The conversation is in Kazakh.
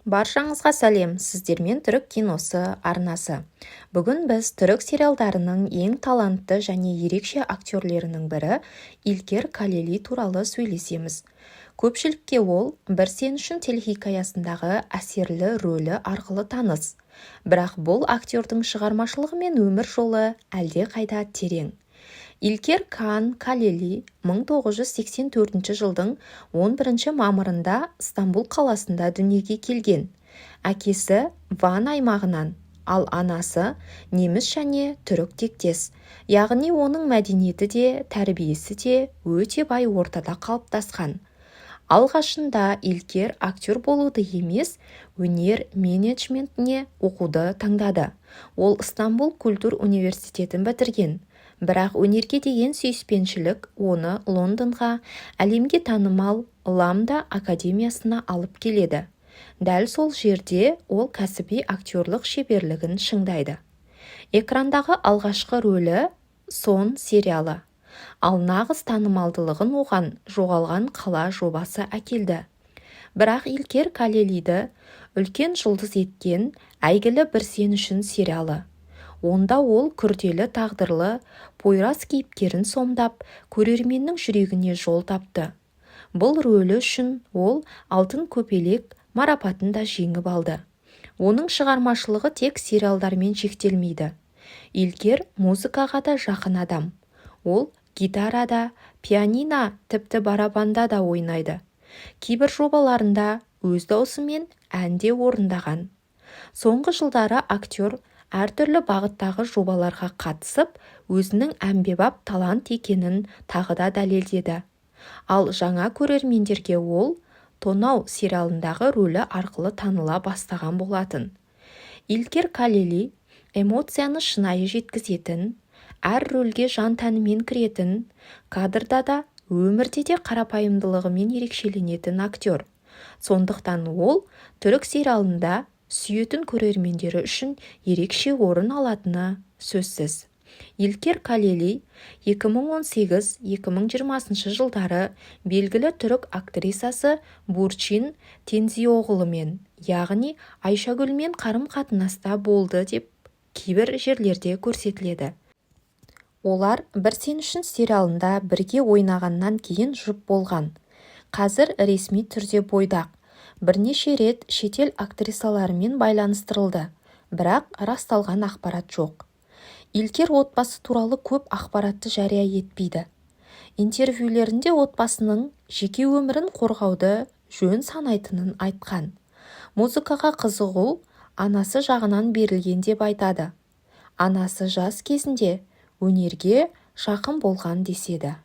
Баршаңызға сәлем, сіздермен түрік киносы арнасы. Бүгін біз түрік сериалдарының ең талантты және ерекше актерлерінің бірі İlker Kaleli туралы сөйлесеміз. Көпшілікке ол «Бір сен үшін» телехикаясындағы әсерлі рөлі арқылы таныс. Бірақ бұл актердің шығармашылығы мен өмір жолы әлде қайда терең. İlker Kaleli 1984 жылдың 11 мамырында Стамбул қаласында дүниеге келген. Әкесі Ван аймағынан, ал анасы неміс және түрік тектес. Яғни оның мәдениеті де, тәрбиесі де өте бай ортада қалыптасқан. Алғашында İlker актер болуды емес, өнер менеджментіне оқуды таңдады. Ол Стамбул культур университетін бітірген. Бірақ өнерге деген сүйіспеншілік оны Лондонға, әлемге танымал Ламда академиясына алып келеді. Дәл сол жерде ол кәсіби актерлік шеберлігін шыңдайды. Экрандағы алғашқы рөлі «Сон» сериалы. Ал нағыз танымалдылығын оған «Жоғалған қала» жобасы әкелді. Бірақ İlker Kaleli'ді үлкен жұлдыз еткен әйгілі «Бір сен үшін» сериалы. Онда ол күрделі тағдырлы Пойрас кейіпкерін сомдап, көрерменнің жүрегіне жол тапты. Бұл рөлі үшін ол алтын көпелек марапатын да жеңіп алды. Оның шығармашылығы тек сериалдармен шектелмейді. İlker музыкаға да жақын адам. Ол гитарада, пианино, тіпті барабанда да ойнайды. Кейбір жобаларында өз даусымен ән де орындаған. Соңғы жылдары актер әртүрлі бағыттағы жобаларға қатысып, өзінің әмбебап талант екенін тағы да дәлелдеді. Ал жаңа көрермендерге ол «Тонау» сериалындағы рөлі арқылы таныла бастаған болатын. İlker Kaleli эмоцияны шынайы жеткізетін, әр рөлге жан-тәнімен кіретін, кадрда да, өмірде де қарапайымдылығымен ерекшеленетін актер. Сондықтан ол түрік сериалында сүйетін көрермендері үшін ерекше орын алатыны сөзсіз. İlker Kaleli 2018-2020 жылдары белгілі түрік актрисасы Burçin Tenzioğlu'мен, яғни Айшагүлмен қарым-қатынаста болды деп кейбір жерлерде көрсетіледі. Олар «Бір сен үшін» сериалында бірге ойнағаннан кейін жұп болған. Қазір ресми түрде бойдақ. Бірнеше рет шетел актрисаларымен байланыстырылды, бірақ расталған ақпарат жоқ. İlker отбасы туралы көп ақпаратты жария етпейді. Интервьюлерінде отбасының жеке өмірін қорғауды жөн санайтынын айтқан. Музыкаға қызығу анасы жағынан берілген деп айтады. Анасы жас кезінде өнерге жақын болған деседі.